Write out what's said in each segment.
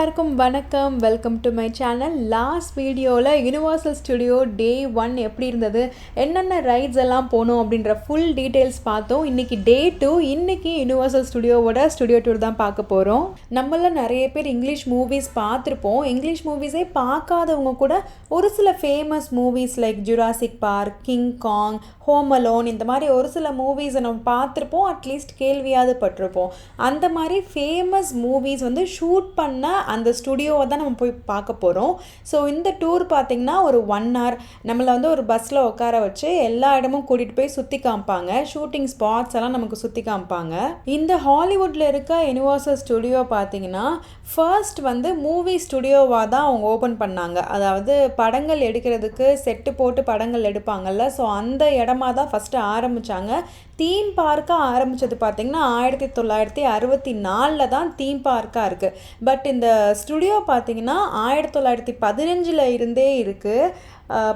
எல்லாருக்கும் வணக்கம். Welcome to my channel. Last வீடியோவில் யுனிவர்சல் ஸ்டுடியோ டே 1 எப்படி இருந்தது, என்னென்ன ரைட்ஸ் எல்லாம் போகணும் அப்படின்ற ஃபுல் டீட்டெயில்ஸ் பார்த்தோம். இன்றைக்கி டே 2. இன்றைக்கி யுனிவர்சல் ஸ்டுடியோவோட ஸ்டுடியோ டூர் தான் பார்க்க போகிறோம். நம்மள நிறைய பேர் இங்கிலீஷ் மூவிஸ் பார்த்துருப்போம். இங்கிலீஷ் மூவிஸே பார்க்காதவங்க கூட ஒரு சில famous movies like Jurassic Park, King காங், ஹோம் அலோன் இந்த மாதிரி ஒரு சில மூவிஸை நம்ம பார்த்துருப்போம், அட்லீஸ்ட் கேள்வியாவது பட்டிருப்போம். அந்த மாதிரி ஃபேமஸ் மூவிஸ் வந்து ஷூட் பண்ண அந்த ஸ்டுடியோவை தான் நம்ம போய் பார்க்க போகிறோம். ஸோ இந்த டூர் பார்த்திங்கன்னா ஒரு 1 hour நம்மளை வந்து ஒரு பஸ்ஸில் உட்கார வச்சு எல்லா இடமும் கூட்டிகிட்டு போய் சுற்றி காமிப்பாங்க. ஷூட்டிங் ஸ்பாட்ஸ் எல்லாம் நமக்கு சுற்றி காமிப்பாங்க. இந்த ஹாலிவுட்டில் இருக்க யுனிவர்சல் ஸ்டுடியோ பார்த்திங்கன்னா ஃபர்ஸ்ட் வந்து மூவி ஸ்டுடியோவாக தான் அவங்க ஓப்பன் பண்ணாங்க. அதாவது படங்கள் எடுக்கிறதுக்கு செட்டு போட்டு படங்கள் எடுப்பாங்கல்ல, ஸோ அந்த இடமா தான் ஃபஸ்ட்டு ஆரம்பித்தாங்க. தீம் பார்க்காக ஆரம்பித்தது பார்த்திங்கன்னா 1964 தான் தீம் பார்க்காக இருக்குது. பட் இந்த ஸ்டுடியோ பார்த்திங்கன்னா 1915 இருந்தே இருக்குது.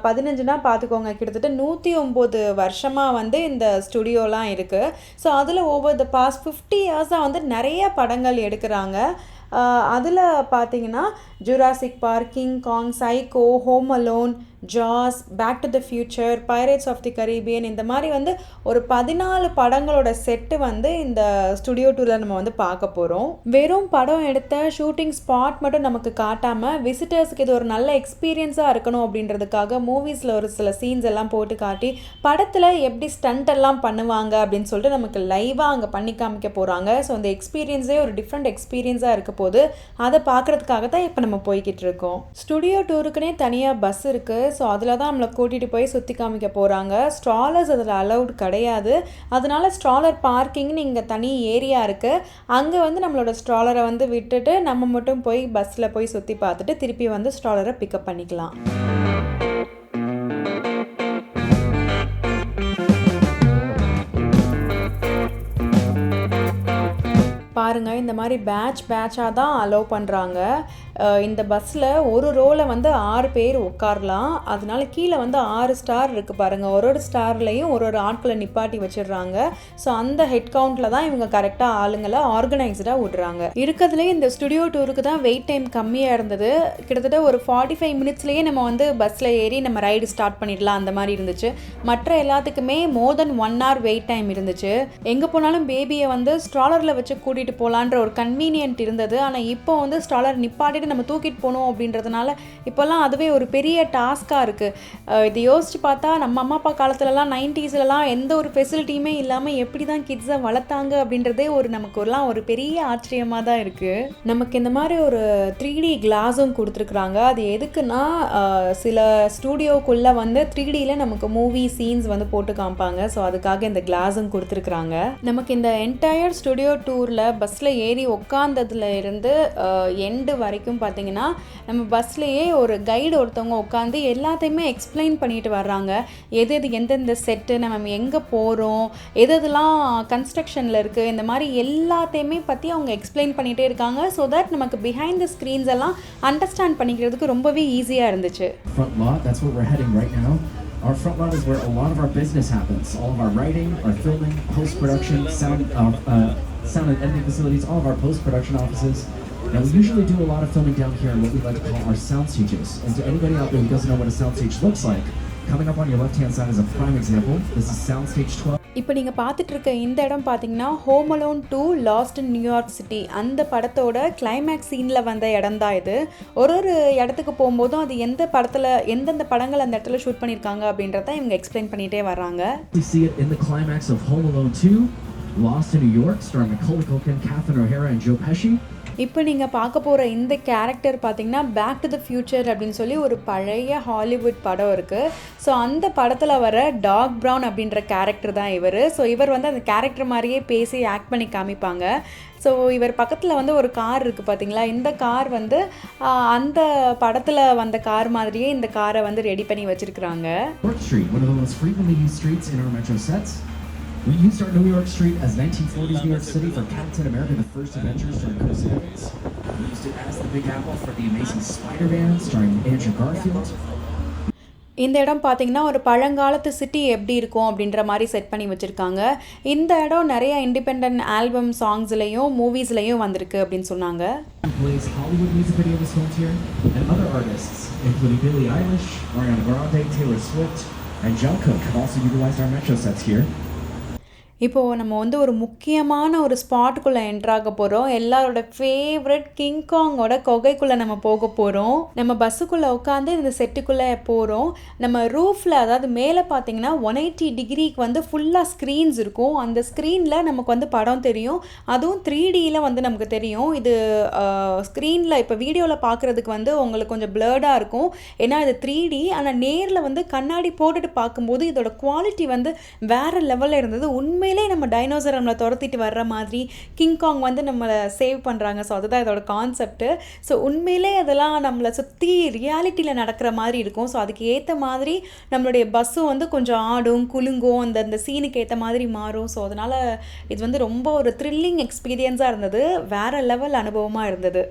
15னா பார்த்துக்கோங்க, கிட்டத்தட்ட 109 வருஷமாக வந்து இந்த ஸ்டுடியோலாம் இருக்குது. ஸோ அதில் ஓவர் த பாஸ்ட் 50 இயர்ஸாக வந்து நிறைய படங்கள் எடுக்கிறாங்க. அதில் பார்த்தீங்கன்னா Jurassic Park, King Kong, Psycho, Home Alone, Jaws, Back to the Future, Pirates of the Caribbean இந்த மாதிரி வந்து ஒரு 14 படங்களோட செட்டு வந்து இந்த ஸ்டுடியோ டூரில் நம்ம வந்து பார்க்க போகிறோம். வெறும் படம் எடுத்த ஷூட்டிங் ஸ்பாட் மட்டும் நமக்கு காட்டாமல் விசிட்டர்ஸுக்கு இது ஒரு நல்ல எக்ஸ்பீரியன்ஸாக இருக்கணும் அப்படின்றதுக்காக மூவிஸில் ஒரு சில சீன்ஸ் எல்லாம் போட்டு காட்டி படத்தில் எப்படி ஸ்டண்ட் எல்லாம் பண்ணுவாங்க அப்படின்னு சொல்லிட்டு நமக்கு லைவாக அங்கே பண்ணி காமிக்க போகிறாங்க. ஸோ அந்த எக்ஸ்பீரியன்ஸே ஒரு டிஃப்ரெண்ட் எக்ஸ்பீரியன்ஸாக இருக்க போது அதை பார்க்குறதுக்காக தான் இப்போ நம்ம போய்கிட்டு இருக்கோம். ஸ்டுடியோ டூருக்குனே தனியாக பஸ் இருக்குது. ஸோ அதில் தான் நம்மளை கூட்டிகிட்டு போய் சுற்றி காமிக்க போகிறாங்க. ஸ்ட்ராலர்ஸ் அதில் அலவுட் கிடையாது. அதனால ஸ்ட்ராலர் பார்க்கிங்னு இங்கே தனி ஏரியா இருக்குது. அங்கே வந்து நம்மளோட ஸ்ட்ராலரை வந்து விட்டுட்டு நம்ம மட்டும் போய் பஸ்ஸில் போய் சுற்றி பார்த்துட்டு திருப்பி வந்து ஸ்ட்ராலரை பிக்கப் பண்ணிக்கலாம். பாருங்கள், இந்த மாதிரி பேட்சாக தான் அலோவ் பண்ணுறாங்க. இந்த பஸ்ஸில் ஒரு ரோவில் வந்து 6 பேர் உட்காரலாம். அதனால கீழே வந்து 6 ஸ்டார் இருக்குது பாருங்கள். ஒரு ஸ்டார்லேயும் ஒரு ஆட்களை நிப்பாட்டி வச்சிடுறாங்க. ஸோ அந்த ஹெட் கவுண்ட்டில் தான் இவங்க கரெக்டாக ஆளுங்களை ஆர்கனைஸ்டாக விடுறாங்க. இருக்கிறதுலேயே இந்த ஸ்டுடியோ டூருக்கு தான் வெயிட் டைம் கம்மியாக இருந்தது. கிட்டத்தட்ட ஒரு 45 மினிட்ஸ்லேயே நம்ம வந்து பஸ்ஸில் ஏறி நம்ம ரைடு ஸ்டார்ட் பண்ணிடலாம் அந்த மாதிரி இருந்துச்சு. மற்ற எல்லாத்துக்குமே மோர் தென் 1 hour வெயிட் டைம் இருந்துச்சு. எங்கே போனாலும் பேபியை வந்து ஸ்ட்ராலரில் வச்சு கூட்டிகிட்டு போகலான்ற ஒரு கன்வீனியன்ட் இருந்தது. ஆனால் இப்போ வந்து ஸ்ட்ராலர் நிப்பாட்டிட்டு நம்ம தூக்கிட்டு போகணும் அப்படின்றதுனால இப்போல்லாம் அதுவே ஒரு பெரிய டாஸ்காக இருக்குது. இதை யோசிச்சு பார்த்தா நம்ம அம்மா அப்பா காலத்துலலாம் 90ஸ்லாம் எந்த ஒரு ஃபெசிலிட்டியுமே இல்லாமல் எப்படி தான் கிட்ஸை வளர்த்தாங்க அப்படின்றதே நமக்குலாம் ஒரு பெரிய ஆச்சரியமாக தான் இருக்குது. நமக்கு இந்த மாதிரி ஒரு 3D கிளாஸும் கொடுத்துருக்குறாங்க. அது எதுக்குன்னா சில ஸ்டூடியோக்குள்ளே வந்து 3Dயில் நமக்கு மூவி சீன்ஸ் வந்து போட்டு காமிப்பாங்க. ஸோ அதுக்காக இந்த கிளாஸும் கொடுத்துருக்குறாங்க. நமக்கு இந்த என்டையர் ஸ்டுடியோ டூரில் பஸ்ஸில் ஏறி உட்காந்ததுல இருந்து எண்டு வரைக்கும் பார்த்தீங்கன்னா நம்ம பஸ்லேயே ஒரு கைடு ஒருத்தவங்க உட்காந்து எல்லாத்தையுமே எக்ஸ்பிளைன் பண்ணிட்டு வர்றாங்க. எது எந்தெந்த செட்டு, நம்ம எங்கே போகிறோம், எதெல்லாம் கன்ஸ்ட்ரக்ஷனில் இருக்குது, இந்த மாதிரி எல்லாத்தையுமே பற்றி அவங்க எக்ஸ்பிளைன் பண்ணிகிட்டே இருக்காங்க. ஸோ தட் நமக்கு பிஹைண்ட் த ஸ்க்ரீன்ஸ் எல்லாம் அண்டர்ஸ்டாண்ட் பண்ணிக்கிறதுக்கு ரொம்பவே ஈஸியாக இருந்துச்சு. Our front lot is where a lot of our business happens. All of our writing, our filming, post-production, sound and editing facilities, all of our post-production offices. Now, we usually do a lot of filming down here in what we like to call our sound stages. And to anybody out there who doesn't know what a sound stage looks like, coming up on your left-hand side is a prime example. This is sound stage 12. இப்போ நீங்கள் பார்த்துட்டு இருக்க இந்த இடம் பார்த்தீங்கன்னா home alone 2 last இன் New York city அந்த படத்தோட climax சீனில் வந்த இடம் தான் இது. ஒரு இடத்துக்கு போகும்போதும் அது எந்தெந்த படங்கள் அந்த இடத்துல ஷூட் பண்ணியிருக்காங்க அப்படின்றத இவங்க எக்ஸ்பிளைன் பண்ணிகிட்டே வர்றாங்க. We see it in the climax of Home Alone 2, Lost in New York, starring Macaulay Culkin, Catherine O'Hara and Joe Pesci. இப்போ நீங்கள் பார்க்க போகிற இந்த கேரக்டர் பார்த்தீங்கன்னா பேக் டு த ஃபியூச்சர் அப்படின்னு சொல்லி ஒரு பழைய ஹாலிவுட் படம் இருக்குது. ஸோ அந்த படத்தில் வர டாக் ப்ரவுன் அப்படின்ற கேரக்டர் தான் இவர். ஸோ இவர் வந்து அந்த கேரக்டர் மாதிரியே பேசி ஆக்ட் பண்ணி காமிப்பாங்க. ஸோ இவர் பக்கத்தில் வந்து ஒரு கார் இருக்குது பார்த்தீங்களா, இந்த கார் வந்து அந்த படத்தில் வந்த கார் மாதிரியே இந்த காரை வந்து ரெடி பண்ணி வச்சுருக்குறாங்க. We used our New York Street as 1940s New York City for Captain America: The First Adventures starring Chris Evans. We used it as the Big Apple for The Amazing Spider-Man starring Andrew Garfield. இந்த இடம் பார்த்தீங்கன்னா ஒரு பழங்காலத்து city எப்படி இருக்கும் அப்படின்ற மாதிரி set பண்ணி வச்சுருக்காங்க. இந்த இடம் நிறைய இண்டிபெண்டன்ட் ஆல்பம் சாங்ஸ்லையும் மூவிஸ்லையும் வந்திருக்கு அப்படின்னு சொன்னாங்க. Plays Hollywood music videos filmed here, and other artists, including Billie Eilish, Ariana Grande, Taylor Swift, and Jungkook have also utilized our metro sets here. இப்போது நம்ம வந்து ஒரு முக்கியமான ஒரு ஸ்பாட்டுக்குள்ளே என்ட்ராக போகிறோம். எல்லாரோட ஃபேவரட் கிங்காங்கோட குகைக்குள்ளே நம்ம போக போகிறோம். நம்ம பஸ்ஸுக்குள்ளே உட்காந்து இந்த செட்டுக்குள்ளே போகிறோம். நம்ம ரூஃபில், அதாவது மேலே பார்த்தீங்கன்னா 180 டிகிரிக்கு வந்து ஃபுல்லாக ஸ்க்ரீன்ஸ் இருக்கும். அந்த ஸ்க்ரீனில் நமக்கு வந்து படம் தெரியும். அதுவும் 3Dயில் வந்து நமக்கு தெரியும். இது ஸ்க்ரீனில் இப்போ வீடியோவில் பார்க்குறதுக்கு வந்து உங்களுக்கு கொஞ்சம் பிளர்டாக இருக்கும், ஏன்னா இது 3D. ஆனால் நேரில் வந்து கண்ணாடி போட்டுட்டு பார்க்கும்போது இதோட குவாலிட்டி வந்து வேறு லெவலில் இருந்தது. உண்மையிலே நம்ம டைனோசர் நம்மளை துரத்திட்டு வர்ற மாதிரி கிங்காங் வந்து நம்மளை சேவ் பண்ணுறாங்க. ஸோ அதுதான் இதோட கான்செப்ட்டு. ஸோ உண்மையிலே அதெல்லாம் நம்மளை சுற்றி ரியாலிட்டியில் நடக்கிற மாதிரி இருக்கும். ஸோ அதுக்கு ஏற்ற மாதிரி நம்மளுடைய பஸ்ஸும் வந்து கொஞ்சம் ஆடும் குலுங்கும், அந்த சீனுக்கு ஏற்ற மாதிரி மாறும். ஸோ அதனால் இது வந்து ரொம்ப ஒரு த்ரில்லிங் எக்ஸ்பீரியன்ஸாக இருந்தது. வேறு லெவல் அனுபவமாக இருந்தது.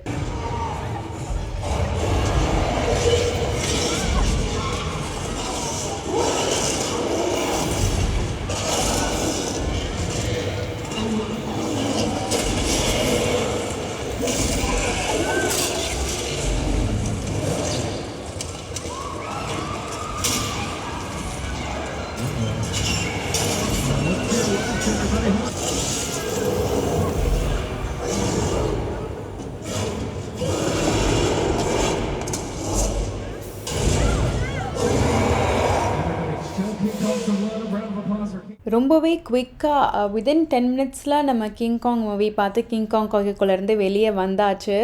ரொம்பவே குவிக்காக வித்தின் 10 மினிட்ஸில் நம்ம கிங்காங் மூவி பார்த்து கிங்காங் குகைக்குள்ளேருந்து வெளியே வந்தாச்சு.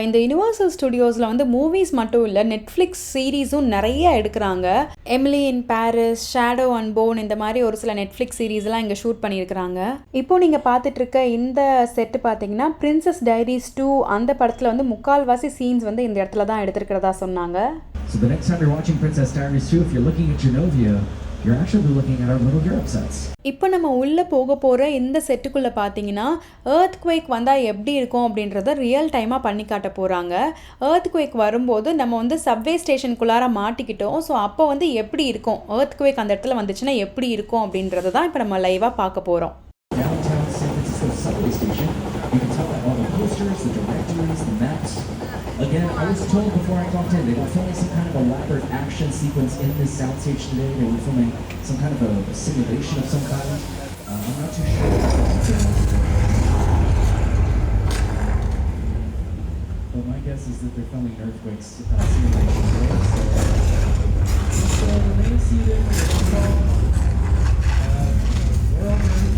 இந்த யுனிவர்சல் ஸ்டுடியோஸில் வந்து மூவிஸ் மட்டும் இல்லை, நெட்ஃப்ளிக்ஸ் சீரீஸும் நிறைய எடுக்கிறாங்க. Emily in Paris, shadow and phone, இந்த மாதிரி ஒரு சில நெட்ஃப்ளிக்ஸ் சீரீஸ்லாம் இங்கே ஷூட் பண்ணியிருக்கிறாங்க. இப்போது நீங்கள் பார்த்துட்ருக்க இந்த செட்டு பார்த்தீங்கன்னா பிரின்சஸ் டைரிஸ் 2 அந்த படத்தில் வந்து முக்கால்வாசி சீன்ஸ் வந்து இந்த இடத்துல தான் எடுத்துருக்கிறதா சொன்னாங்க. So the next time you're watching Princess Diaries 2, if you're looking at Genovia, you're actually looking at our Little Europe sets. இப்போ நம்ம உள்ளே போக போகிற இந்த செட்டுக்குள்ளே பார்த்தீங்கன்னா எர்த்குவேக் வந்தால் எப்படி இருக்கும் அப்படின்றத ரியல் டைமாக பண்ணி காட்ட போகிறாங்க. எர்த்குவேக் வரும்போது நம்ம வந்து சப்வே ஸ்டேஷனுக்குள்ளார மாட்டிக்கிட்டோம். ஸோ அப்போ வந்து எப்படி இருக்கும், எர்த்குவேக் அந்த இடத்துல வந்துச்சுன்னா எப்படி இருக்கும் அப்படின்றத தான் இப்போ நம்ம லைவாக பார்க்க போகிறோம். Downtown San Francisco subway station. You can tell by all the posters, the directories, the maps. Again, I was told before I walked in, they were filming some kind of elaborate action sequence in this soundstage today. They were filming some kind of a simulation of some kind. I'm not too sure. But my guess is that they're filming an earthquake simulation today. So remain seated. We're all good.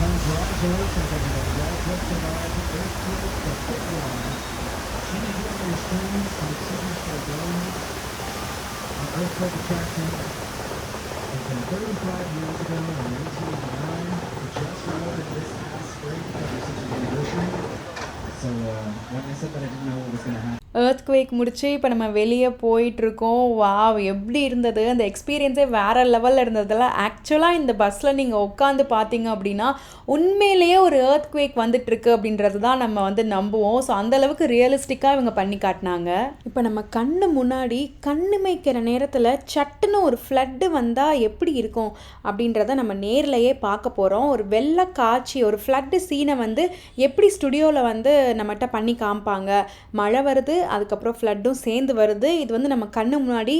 Congratulations, everybody. Welcome to live Earthquake, the big one. Change over your screens to the signature building. An earthquake attraction. It's been 35 years ago in 1989. We just remembered this past spring because it's such an anniversary. So when I said that I didn't know what was going to happen. Earthquake முடிச்சு இப்போ நம்ம வெளியே போயிட்டுருக்கோம். Wow! எப்படி இருந்தது அந்த எக்ஸ்பீரியன்ஸே வேறு லெவலில் இருந்ததில்ல. ஆக்சுவலாக இந்த பஸ்ஸில் நீங்கள் உட்காந்து பார்த்தீங்க அப்படின்னா உண்மையிலேயே ஒரு எர்த்குவேக் வந்துட்டுருக்கு அப்படின்றது தான் நம்ம வந்து நம்புவோம். ஸோ அந்தளவுக்கு ரியலிஸ்டிக்காக இவங்க பண்ணி காட்டினாங்க. இப்போ நம்ம கண்ணு முன்னாடி கண்ணுமைக்கிற நேரத்தில் சட்டுன்னு ஒரு ஃப்ளட்டு வந்தால் எப்படி இருக்கும் அப்படின்றத நம்ம நேர்லையே பார்க்க போகிறோம். ஒரு வெள்ளை காட்சி, ஒரு ஃப்ளட்டு சீனை வந்து எப்படி ஸ்டுடியோவில் வந்து நம்மகிட்ட பண்ணி காமிப்பாங்க. மழை வருது, அதுக்கப்புறம் ஃப்ளட்டும் சேர்ந்து வருது. இது வந்து நம்ம கண்ணு முன்னாடி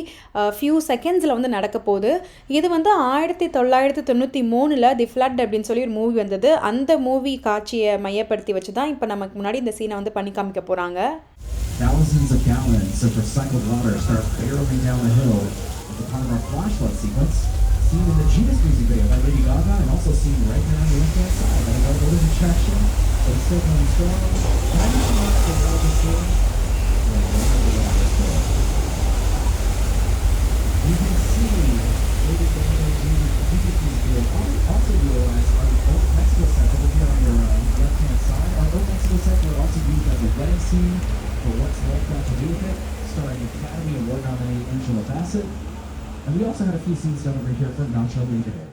ஃபியூ செகண்ட்ஸில் வந்து நடக்க போகுது. இது வந்து 1993 தி ஃப்ளட் அப்படின்னு சொல்லி ஒரு மூவி வந்தது. அந்த மூவி காட்சியை மையப்படுத்தி வச்சு தான் இப்போ நமக்கு முன்னாடி இந்த சீனை வந்து பண்ணி காமிக்க போகிறாங்க. Thousands of gallons of recycled water start barreling down the hill as a part of our flashlight sequence, seen in the Judas music video by Lady Gaga, and also seen right there on the left-hand side. I got a little distraction, but it's still coming strong. Can I just remark the water story? You can see Lady Gaga Judas music video. Also realize our Old Mexico set over here on your left-hand side. Our Old Mexico set were also used as a wedding scene for What's Love Got to Do with It, starring Academy Award nominee Angela Bassett. And we also had a few scenes done over here for Nacho Libre.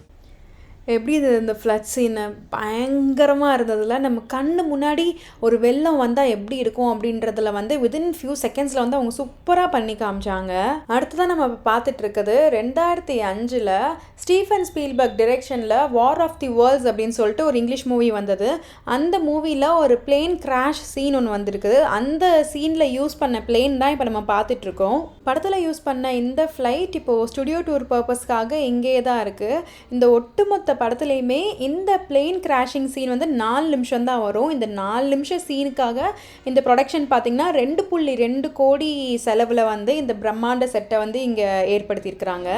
எப்படி இது இந்த flood சீனை பயங்கரமாக இருந்ததில்ல. நம்ம கண்ணு முன்னாடி ஒரு வெள்ளம் வந்தால் எப்படி இருக்கும் அப்படின்றதுல வந்து வித்தின் ஃபியூ செகண்ட்ஸில் வந்து அவங்க சூப்பராக பண்ணி காமிச்சாங்க. அடுத்ததான் நம்ம பார்த்துட்டு இருக்குது 2005 ஸ்டீஃபன் ஸ்பீல்பர்க் டிரெக்ஷனில் வார் ஆஃப் தி வேர்ல்ட்ஸ் அப்படின்னு சொல்லிட்டு ஒரு இங்கிலீஷ் மூவி வந்தது. அந்த மூவியில் ஒரு பிளேன் கிராஷ் சீன் ஒன்று வந்திருக்குது. அந்த சீனில் யூஸ் பண்ண பிளேன் தான் இப்போ நம்ம பார்த்துட்ருக்கோம். படத்தில் யூஸ் பண்ண இந்த ஃப்ளைட் இப்போது ஸ்டுடியோ டூர் பர்பஸ்க்காக இங்கே தான் இருக்குது. இந்த ஒட்டுமொத்த படத்துலையுமே இந்த பிளேன் கிராஷிங் சீன் வந்து 4 நிமிஷம் தான் வரும். இந்த 4 நிமிஷம் சீனுக்காக இந்த ப்ரொடக்ஷன் பார்த்திங்கன்னா 2.2 கோடி செலவில் வந்து இந்த பிரம்மாண்ட செட்டை வந்து இங்கே ஏற்படுத்தியிருக்கிறாங்க.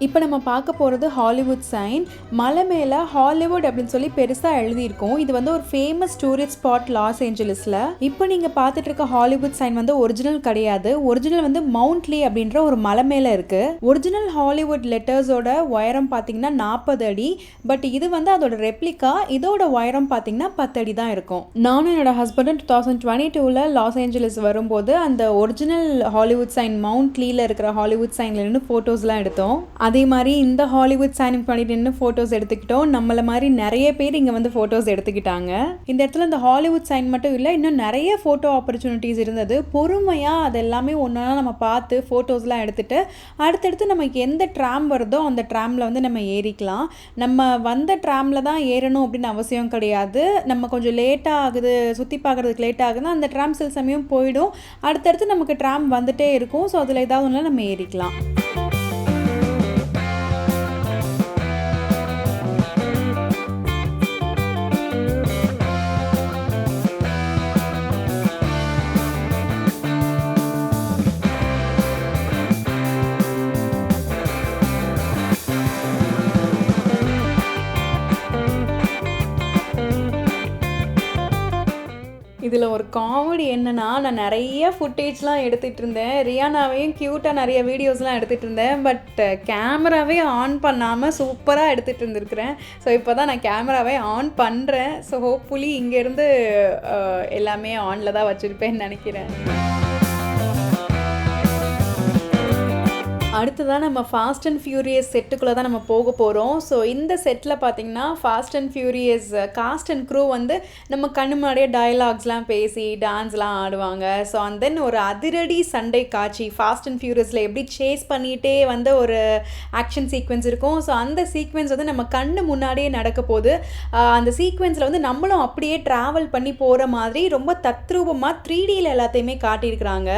இப்போ நம்ம பார்க்க போகிறது ஹாலிவுட் சைன். மலை மேலே ஹாலிவுட் அப்படின்னு சொல்லி பெருசாக எழுதியிருக்கோம். இது வந்து ஒரு ஃபேமஸ் டூரிஸ்ட் ஸ்பாட் லாஸ் ஏஞ்சலிஸில். இப்போ நீங்கள் பார்த்துட்டு இருக்க ஹாலிவுட் சைன் வந்து ஒரிஜினல் கிடையாது. ஒரிஜினல் வந்து மவுண்ட்லி அப்படின்ற ஒரு மலை மேலே இருக்குது. ஒரிஜினல் ஹாலிவுட் லெட்டர்ஸோட உயரம் பார்த்தீங்கன்னா 40 அடி. பட் இது வந்து அதோட ரெப்ளிகா. இதோட உயரம் பார்த்தீங்கன்னா 10 அடி தான் இருக்கும். நானும் என்னோட ஹஸ்பண்டும் 2022 லாஸ் ஏஞ்சலிஸ் வரும்போது அந்த ஒரிஜினல் ஹாலிவுட் சைன் மவுண்ட்லியில் இருக்கிற ஹாலிவுட் சைன்ல நின்று ஃபோட்டோஸ்லாம் எடுத்தோம். அதே மாதிரி இந்த ஹாலிவுட் சைன் பண்ணிட்டு நின்று ஃபோட்டோஸ் எடுத்துக்கிட்டோம். நம்மள மாதிரி நிறைய பேர் இங்கே வந்து ஃபோட்டோஸ் எடுத்துக்கிட்டாங்க. இந்த இடத்துல இந்த ஹாலிவுட் சைன் மட்டும் இல்லை, இன்னும் நிறைய ஃபோட்டோ ஆப்பர்ச்சுனிட்டிஸ் இருந்தது. பொறுமையாக அது எல்லாமே ஒன்றா நம்ம பார்த்து ஃபோட்டோஸ்லாம் எடுத்துகிட்டு அடுத்தடுத்து நமக்கு எந்த ட்ராம் வருதோ அந்த ட்ராமில் வந்து நம்ம ஏறிக்கலாம். நம்ம வந்த ட்ராமில் தான் ஏறணும் அப்படின்னு அவசியம் கிடையாது. நம்ம கொஞ்சம் லேட்டாக ஆகுது, சுற்றி பார்க்குறதுக்கு லேட் ஆகுதுன்னா அந்த ட்ராம் சில சமயம் போயிடும். அடுத்தடுத்து நமக்கு ட்ராம் வந்துகிட்டே இருக்கும். ஸோ அதில் ஏதாவது ஒன்று நம்ம ஏறிக்கலாம். இதில் ஒரு காமெடி என்னென்னா, நான் நிறைய ஃபுட்டேஜ்லாம் எடுத்துகிட்டு இருந்தேன். ரியானாவையும் க்யூட்டாக நிறைய வீடியோஸ்லாம் எடுத்துகிட்டு இருந்தேன். பட் கேமராவே ஆன் பண்ணாமல் சூப்பராக எடுத்துகிட்டு இருந்திருக்கிறேன். ஸோ இப்போ தான் நான் கேமராவே ஆன் பண்ணுறேன். ஸோ ஹோப்ஃபுல்லி இங்கேருந்து எல்லாமே ஆனில் தான் வச்சுருப்பேன்னு நினைக்கிறேன். அடுத்ததான் நம்ம ஃபாஸ்ட் அண்ட் ஃபியூரியஸ் செட்டுக்குள்ளே தான் நம்ம போக போகிறோம். ஸோ இந்த செட்டில் பார்த்திங்கன்னா Fast and Furious cast and crew வந்து நம்ம கண்ணு முன்னாடியே டயலாக்ஸ்லாம் பேசி டான்ஸ்லாம் ஆடுவாங்க. ஸோ அண்ட் தென் ஒரு அதிரடி சண்டை காட்சி ஃபாஸ்ட் அண்ட் ஃபியூரியஸில் எப்படி சேஸ் பண்ணிகிட்டே வந்து ஒரு ஆக்ஷன் சீக்வென்ஸ் இருக்கும். ஸோ அந்த சீக்வென்ஸ் வந்து நம்ம கண்ணு முன்னாடியே நடக்க போது. அந்த சீக்வென்ஸில் வந்து நம்மளும் அப்படியே ட்ராவல் பண்ணி போகிற மாதிரி ரொம்ப தத்ரூபமாக 3Dயில் எல்லாத்தையுமே காட்டியிருக்கிறாங்க.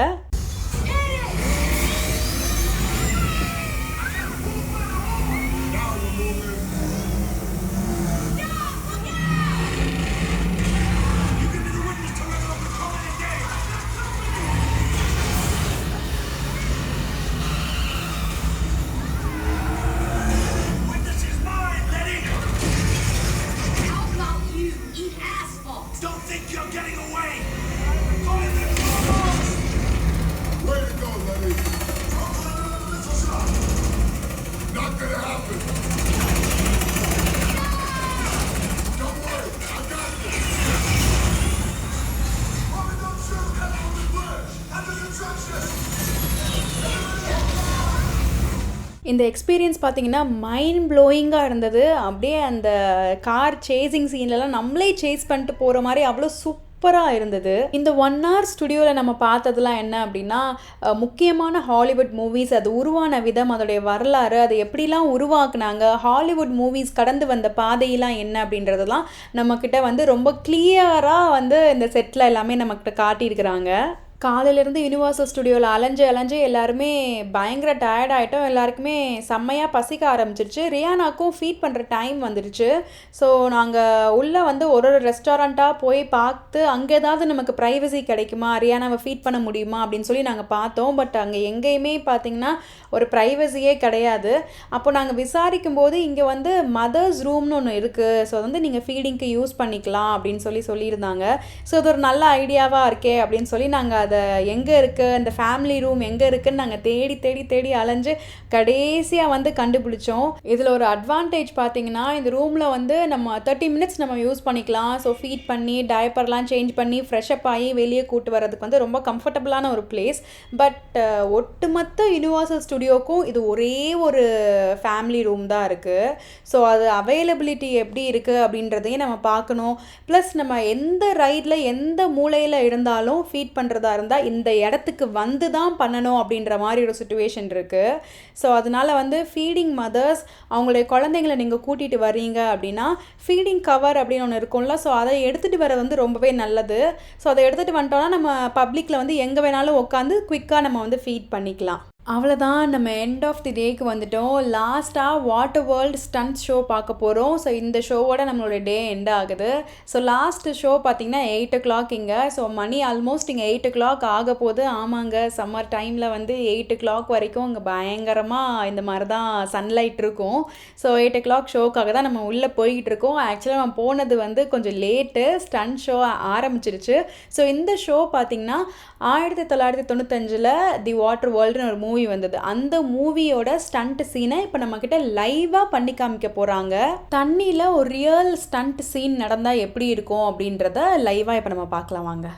இந்த எக்ஸ்பீரியன்ஸ் பார்த்தீங்கன்னா மைண்ட் ப்ளோயிங்காக இருந்தது. அப்படியே அந்த கார் சேசிங் சீன்லலாம் நம்மளே சேஸ் பண்ணிட்டு போகிற மாதிரி அவ்வளோ சூப்பராக இருந்தது. இந்த 1 hour ஸ்டுடியோவில் நம்ம பார்த்ததுலாம் என்ன அப்படின்னா, முக்கியமான ஹாலிவுட் மூவிஸ், அது உருவான விதம், அதோடைய வரலாறு, அதை எப்படிலாம் உருவாக்குனாங்க, ஹாலிவுட் மூவிஸ் கடந்து வந்த பாதையெல்லாம் என்ன அப்படின்றதெல்லாம் நம்மக்கிட்ட வந்து ரொம்ப கிளியராக வந்து இந்த செட்டில் எல்லாமே நம்மக்கிட்ட காட்டியிருக்கிறாங்க. காலையிலேருந்து யூனிவர்சல் ஸ்டுடியோவில் அலைஞ்சு எல்லாருமே பயங்கர டயர்ட் ஆகிட்டோம். எல்லாருக்குமே செம்மையாக பசிக்க ஆரம்பிச்சிருச்சு. ரியானாக்கும் ஃபீட் பண்ணுற டைம் வந்துடுச்சு. ஸோ நாங்கள் உள்ளே வந்து ஒரு ரெஸ்டாரண்ட்டாக போய் பார்த்து அங்கே ஏதாவது நமக்கு ப்ரைவசி கிடைக்குமா, ரியானாவை ஃபீட் பண்ண முடியுமா அப்படின்னு சொல்லி நாங்கள் பார்த்தோம். பட் அங்கே எங்கேயுமே பார்த்திங்கன்னா ஒரு ப்ரைவசியே கிடையாது. அப்போ நாங்கள் விசாரிக்கும் போது இங்கே வந்து மதர்ஸ் ரூம்னு ஒன்று இருக்குது, ஸோ வந்து நீங்கள் ஃபீடிங்க்கு யூஸ் பண்ணிக்கலாம் அப்படின்னு சொல்லியிருந்தாங்க. ஸோ அது ஒரு நல்ல ஐடியாவாக இருக்கே அப்படின்னு சொல்லி நாங்கள் அதை எங்கே இருக்குது, அந்த ஃபேமிலி ரூம் எங்கே இருக்குதுன்னு நாங்கள் தேடி அலைஞ்சு கடைசியாக வந்து கண்டுபிடிச்சோம். இதில் ஒரு அட்வான்டேஜ் பார்த்திங்கன்னா, இந்த ரூமில் வந்து நம்ம 30 minutes நம்ம யூஸ் பண்ணிக்கலாம். ஸோ ஃபீட் பண்ணி டயப்பர்லாம் சேஞ்ச் பண்ணி ஃப்ரெஷ்அப் ஆகி வெளியே கூட்டு வரதுக்கு வந்து ரொம்ப கம்ஃபர்டபுளான ஒரு பிளேஸ். பட் ஒட்டுமொத்த யூனிவர்சல் ஸ்டுடியோக்கும் இது ஒரே ஒரு ஃபேமிலி ரூம் தான் இருக்குது. ஸோ அது அவைலபிலிட்டி எப்படி இருக்குது அப்படின்றதையும் நம்ம பார்க்கணும். ப்ளஸ் நம்ம எந்த ரைடில் எந்த மூலையில் இருந்தாலும் ஃபீட் பண்ணுறதா இருந்தால் இந்த இடத்துக்கு வந்து தான் பண்ணணும் அப்படின்ற மாதிரி ஒரு சிச்சுவேஷன் இருக்குது. ஸோ அதனால் வந்து ஃபீடிங் மதர்ஸ் அவங்களுடைய குழந்தைங்களை நீங்கள் கூட்டிகிட்டு வர்றீங்க அப்படின்னா ஃபீடிங் கவர் அப்படின்னு ஒன்று இருக்கும்ல, ஸோ அதை எடுத்துகிட்டு வர வந்து ரொம்பவே நல்லது. ஸோ அதை எடுத்துகிட்டு வந்துட்டோன்னா நம்ம பப்ளிக்கில் வந்து எங்கே வேணாலும் உட்காந்து குயிக்காக நம்ம வந்து ஃபீட் பண்ணிக்கலாம். அவ்வளோதான், நம்ம எண்ட் ஆஃப் தி டேக்கு வந்துட்டோம். லாஸ்ட்டாக வாட்டர் வேர்ல்டு ஸ்டன்ட் ஷோ பார்க்க போகிறோம். ஸோ இந்த ஷோவோட நம்மளோட டே எண்ட் ஆகுது. ஸோ லாஸ்ட்டு ஷோ பார்த்திங்கன்னா 8 o'clock இங்கே. ஸோ மணி ஆல்மோஸ்ட் இங்கே 8 o'clock ஆக போகுது. ஆமாங்க, சம்மர் டைமில் வந்து 8 o'clock வரைக்கும் இங்கே பயங்கரமாக இந்த மாதிரி தான் சன்லைட் இருக்கும். ஸோ 8 o'clock ஷோக்காக தான் நம்ம உள்ளே போய்கிட்டு இருக்கோம். ஆக்சுவலாக நம்ம போனது வந்து கொஞ்சம் லேட்டு, ஸ்டன்ட் ஷோ ஆரம்பிச்சிருச்சு. ஸோ இந்த ஷோ பார்த்திங்கன்னா 1995 தி வாட்டர் வேர்ல்டுன்னு ஒரு மூவி வந்தது. அந்த மூவியோட ஸ்டண்ட் சீனை இப்போ நம்மக்கிட்ட லைவாக பண்ணி காமிக்க போகிறாங்க. தண்ணியில் ஒரு ரியல் ஸ்டண்ட் சீன் நடந்தால் எப்படி இருக்கும் அப்படின்றத லைவாக இப்போ நம்ம பார்க்கலாம் வாங்க.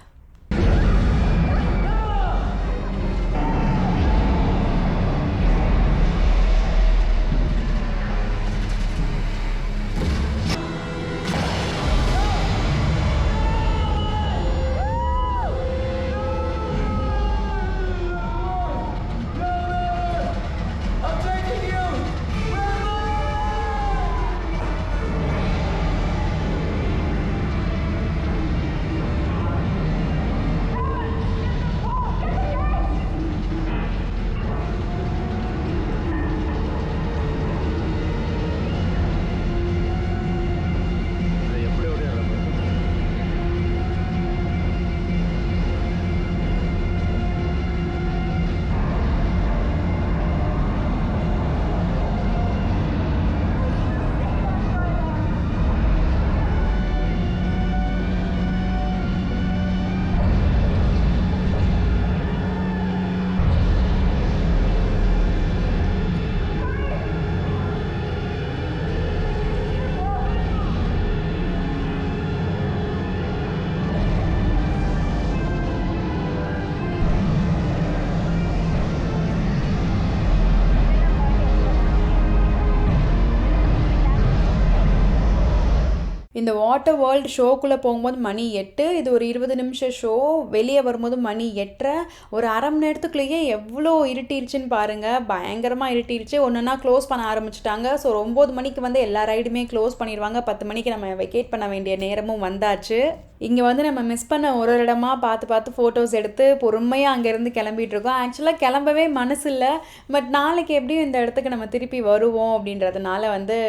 இந்த வாட்டர் வேர்ல்டு ஷோக்குள்ளே போகும்போது மணி 8, இது ஒரு 20 நிமிஷம் ஷோ. வெளியே வரும்போது மணி 8:30. ஒரு அரை மணி நேரத்துக்குள்ளேயே எவ்வளோ இருட்டிருச்சுன்னு பாருங்கள், பயங்கரமாக இருட்டிருச்சு. ஒன்றுனா க்ளோஸ் பண்ண ஆரம்பிச்சிட்டாங்க. ஸோ 9 மணிக்கு வந்து எல்லா ரைடுமே க்ளோஸ் பண்ணிடுவாங்க. 10 மணிக்கு நம்ம வெக்கேட் பண்ண வேண்டிய நேரமும் வந்தாச்சு. இங்கே வந்து நம்ம மிஸ் பண்ண ஒரு இடமா பார்த்து ஃபோட்டோஸ் எடுத்து பொறுமையாக அங்கேருந்து கிளம்பிட்டு இருக்கோம். ஆக்சுவலாக கிளம்பவே மனசு இல்லை, பட் நாளைக்கு எப்படியும் இந்த இடத்துக்கு நம்ம திருப்பி வருவோம் அப்படின்றதுனால வந்து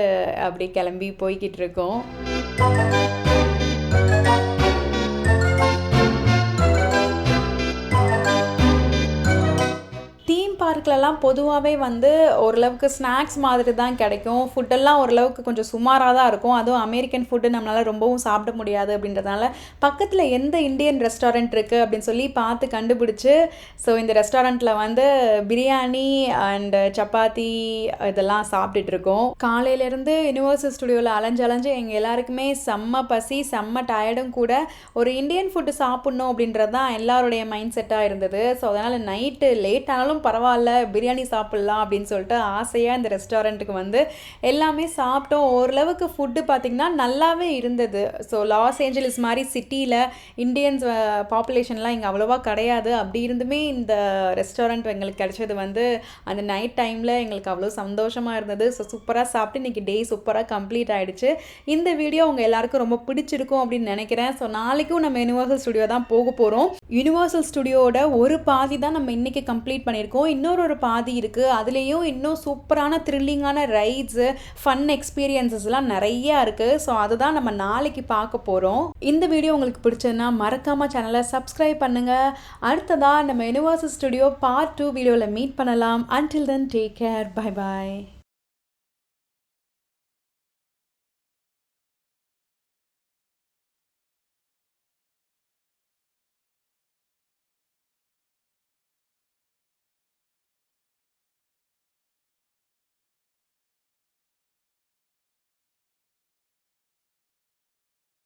அப்படி கிளம்பி போய்கிட்டு இருக்கோம். தீம் பார்க்லலாம் பொதுவாகவே வந்து ஓரளவுக்கு ஸ்நாக்ஸ் மாதிரி தான் கிடைக்கும். ஃபுட்டெல்லாம் ஓரளவுக்கு கொஞ்சம் சுமாராக தான் இருக்கும். அதுவும் அமெரிக்கன் ஃபுட்டு நம்மளால் ரொம்பவும் சாப்பிட முடியாது அப்படின்றதுனால பக்கத்தில் எந்த இந்தியன் ரெஸ்டாரண்ட் இருக்குது அப்படின்னு சொல்லி பார்த்து கண்டுபிடிச்சி, ஸோ இந்த ரெஸ்டாரண்ட்டில் வந்து பிரியாணி அண்டு சப்பாத்தி இதெல்லாம் சாப்பிட்டுட்ருக்கோம். காலையிலேருந்து யூனிவர்சல் ஸ்டுடியோவில் அலைஞ்சு எங்கள் எல்லாருக்குமே செம்ம பசி, செம்ம டயர்டும் கூட. ஒரு இந்தியன் ஃபுட்டு சாப்பிட்ணும் அப்படின்றது தான் எல்லாருடைய மைண்ட் செட்டாக இருந்தது. ஸோ அதனால் நைட்டு லேட் ஆனாலும் பரவாயில்ல பரவாயில்ல பிரியாணி சாப்பிட்லாம் அப்படின்னு சொல்லிட்டு ஆசையாக இந்த ரெஸ்டாரண்ட்டுக்கு வந்து எல்லாமே சாப்பிட்டோம். ஓரளவுக்கு ஃபுட்டு பார்த்திங்கன்னா நல்லாவே இருந்தது. ஸோ லாஸ் ஏஞ்சலிஸ் மாதிரி சிட்டியில் இந்தியன்ஸ் பாப்புலேஷன்லாம் இங்கே அவ்வளோவா கிடையாது. அப்படி இருந்துமே இந்த ரெஸ்டாரண்ட் எங்களுக்கு கிடைச்சது வந்து அந்த நைட் டைமில் எங்களுக்கு அவ்வளோ சந்தோஷமாக இருந்தது. ஸோ சூப்பராக சாப்பிட்டு இன்றைக்கி டே சூப்பராக கம்ப்ளீட் ஆகிடுச்சு. இந்த வீடியோ உங்கள் எல்லாருக்கும் ரொம்ப பிடிச்சிருக்கும் அப்படின்னு நினைக்கிறேன். ஸோ நாளைக்கும் நம்ம யுனிவர்சல் ஸ்டுடியோ தான் போக போகிறோம். யுனிவர்சல் ஸ்டுடியோட ஒரு பாதி தான் நம்ம இன்றைக்கி கம்ப்ளீட் பண்ணியிருக்கோம். இன்னொரு பாதி இருக்குது. அதுலேயும் இன்னும் சூப்பரான த்ரில்லிங்கான ரைட்ஸு, ஃபன் எக்ஸ்பீரியன்ஸஸ்லாம் நிறையா இருக்குது. ஸோ அதுதான் நம்ம நாளைக்கு பார்க்க போகிறோம். இந்த வீடியோ உங்களுக்கு பிடிச்சதுன்னா மறக்காமல் சேனலை சப்ஸ்கிரைப் பண்ணுங்கள். அடுத்ததாக நம்ம யுனிவர்சல் ஸ்டுடியோ பார்ட் 2 வீடியோவில் மீட் பண்ணலாம். Until then, take care. Bye bye.